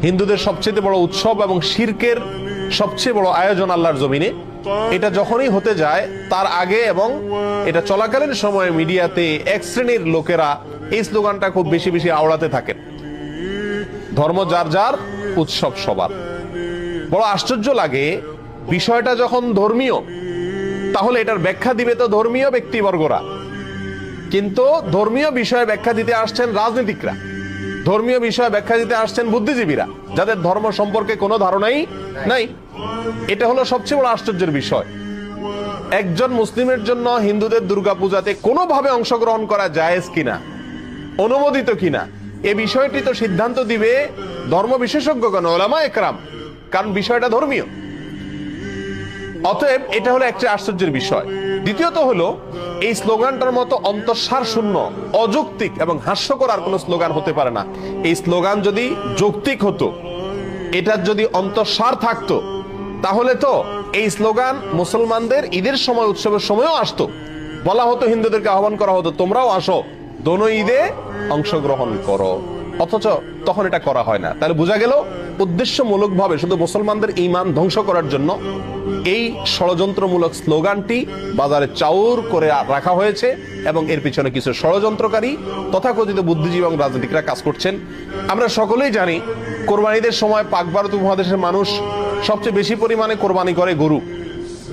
হিন্দুদের সবচেয়ে বড় উৎসব এবং শিরকের সবচেয়ে বড় আয়োজন আল্লাহর জমিনে, এটা যখনই হতে যায় তার আগে এবং এটা চলাকালীন সময়ে মিডিয়াতে এক শ্রেণীর লোকেরা এই স্লোগানটা খুব বেশি বেশি আওড়াতে থাকেন, ধর্ম যার যার, উৎসব সবার। বড় আশ্চর্য লাগে, বিষয়টা যখন ধর্মীয় তাহলে এটার ব্যাখ্যা দিবে তো ধর্মীয় ব্যক্তিবর্গরা, কিন্তু ধর্মীয় বিষয়ে ব্যাখ্যা দিতে আসছেন রাজনীতিকরা, ধর্মীয় বিষয়ে ব্যাখ্যা দিতে আসছেন বুদ্ধিজীবীরা, যাদের ধর্ম সম্পর্কে কোনো ধারণাই নাই। এটা হলো সবচেয়ে বড় আশ্চর্যের বিষয়। একজন মুসলিমের জন্য হিন্দুদের দুর্গাপূজাতে কোনোভাবে অংশগ্রহণ করা জায়েজ কিনা, অনুমোদিত কিনা, এ বিষয়টি তো সিদ্ধান্ত দিবে ধর্ম বিশেষজ্ঞগণ, উলামা একরাম, কারণ বিষয়টা ধর্মীয়। অতএব এটা হলো একটা আশ্চর্যের বিষয়। দ্বিতীয়ত হলো, এই স্লোগানটার মতো অন্তঃসার শূন্য, অযৌক্তিক এবং হাস্যকর আর কোন স্লোগান হতে পারে না। এই স্লোগান যদি যৌক্তিক হতো, এটার যদি অন্তঃসার থাকতো, তাহলে তো এই স্লোগান মুসলমানদের ঈদের সময়, উৎসবের সময়ও আসতো। বলা হতো, হিন্দুদেরকে আহ্বান করা হতো, তোমরাও আসো, দোনো ঈদে অংশগ্রহণ করো। অথচ তখন এটা করা হয় না। তাহলে বোঝা গেল উদ্দেশ্যমূলক ভাবে শুধু মুসলমানদের ঈমান ধ্বংস করার জন্য এই ষড়যন্ত্রমূলক স্লোগানটি বাজারে চাউর করে রাখা হয়েছে এবং এর পিছনে কিছু ষড়যন্ত্রকারী তথাকথিত বুদ্ধিজীবী এবং রাজনীতিকরা কাজ করছেন। আমরা সকলেই জানি, কোরবানিদের সময় পাক ভারত উপমহাদেশের মানুষ সবচেয়ে বেশি পরিমাণে কোরবানি করে গরু।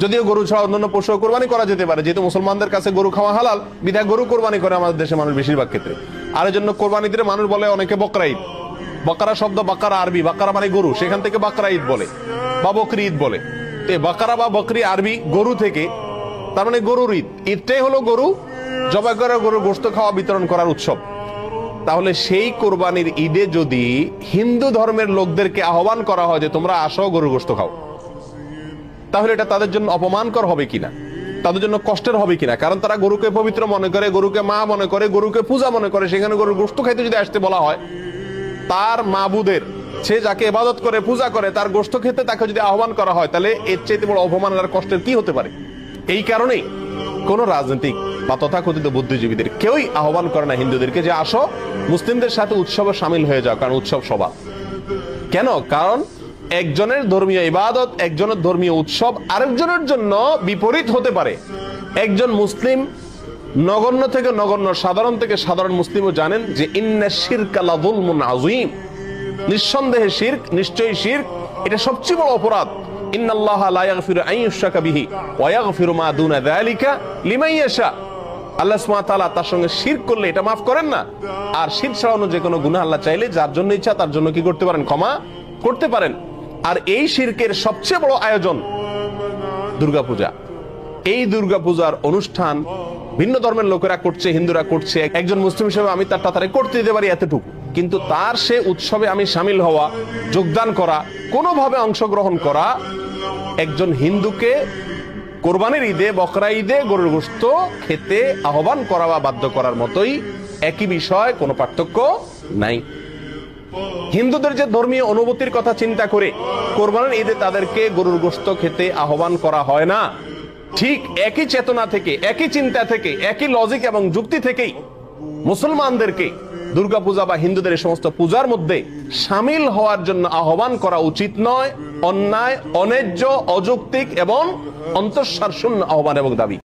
যদিও গরু ছাড়া অন্যান্য পশু কোরবানি করা যেতে পারে, যেহেতু মুসলমানদের কাছে গরু খাওয়া হালাল, বিধায় গরু কোরবানি করে আমাদের দেশের মানুষ বেশিরভাগ ক্ষেত্রে। আর এই জন্য কোরবানিদের মানুষ বলে অনেকে বকরা ঈদ। বাকারা শব্দ, বাকারা আরবি, বাকারা মানে গরু, সেখান থেকে বাকরা ঈদ বলে বা বকরি ঈদ বলে। বাকারা বা বকরি আরবি গরু থেকে, তার মানে গরুর ঈদ। ঈদটাই হলো গরু জবাই করা, গরুর গোশত খাওয়া, বিতরণ করার উৎসব। তাহলে সেই কোরবানির ঈদে যদি হিন্দু ধর্মের লোকদেরকে আহ্বান করা হয় যে তোমরা আসো, গরুর গোশত খাও, তাহলে এটা তাদের জন্য অপমানকর হবে কিনা, তাদের জন্য কষ্টের হবে কিনা? কারণ তারা গরুকে পবিত্র মনে করে, গরুকে মা মনে করে, গরুকে পূজা মনে করে। সেখানে গরুর গোশত খাইতে যদি আসতে বলা হয়, তার মাবুদের, সে যাকে ইবাদত করে, পূজা করে, তার গোশত খেতে তাকে যদি আহ্বান করা হয়, তাহলে এর চাইতে বড় অপমানের আর কষ্টের কি হতে পারে? এই কারণেই কোন রাজনৈতিক বা তথাকথিত বুদ্ধিজীবীদের কেউই আহ্বান করে না হিন্দুদেরকে যে আসো, মুসলিমদের সাথে উৎসবে সামিল হয়ে যাও, কারণ উৎসব সবার। কেন? কারণ একজনের ধর্মীয় ইবাদত, একজনের ধর্মীয় উৎসব আরেকজনের জন্য বিপরীত হতে পারে। একজন মুসলিম নগণ্য থেকে নগণ্য, সাধারণ থেকে সাধারণ মুসলিমও জানেন যে ইন্না শিরকা লাযুলমুন আযীম, নিঃসন্দেহে শিরক, নিশ্চয়ই শিরক, এটা সবচেয়ে বড় অপরাধ। ইন্নাল্লাহা লা ইয়াগফিরু আন ইউশরাকা বিহি ওয়া ইয়াগফিরু মা দুনা যালিকা লিমান ইয়াশা। আল্লাহ সুবহানাহু ওয়া তাআলা তার সঙ্গে শিরক করলে এটা মাফ করেন না। আর শিরক ছাড়ানো যে কোনো গুনাহ আল্লাহ চাইলে যার জন্য ইচ্ছা তার জন্য কি করতে পারেন? ক্ষমা করতে পারেন। আর এই শিরকের সবচেয়ে বড় আয়োজন দুর্গাপূজা। এই দুর্গাপূজার অনুষ্ঠান ভিন্ন ধর্মের লোকেরা করছে, হিন্দুরা করছে। একজন মুসলিম হিসেবে আমি তার তাড়াতাড়ি করতে দিতে পারি এতটুকু, কিন্তু তার সে উৎসবে আমি সামিল হওয়া, যোগদান করা, কোনোভাবে অংশগ্রহণ করা, একজন হিন্দুকে কোরবানির ঈদে, বকরা ঈদে গরুর গোশত খেতে আহ্বান করা বা বাধ্য করার মতোই, একই বিষয়, কোনো পার্থক্য নাই। হিন্দুদের যে ধর্মীয় অনুভূতির কথা চিন্তা করে কোরবানির ঈদে তাদেরকে গরুর গোশত খেতে আহ্বান করা হয় না, ঠিক একই চেতনা থেকে, একই চিন্তা থেকে, একই লজিক এবং যুক্তি থেকেই মুসলমানদেরকে দুর্গাপূজা বা হিন্দুদের এই সমস্ত পূজার মধ্যে সামিল হওয়ার জন্য আহ্বান করা উচিত নয়। অন্যায়, অন্যায্য, অযৌক্তিক এবং অন্তঃসার শূন্য আহ্বান এবং দাবি।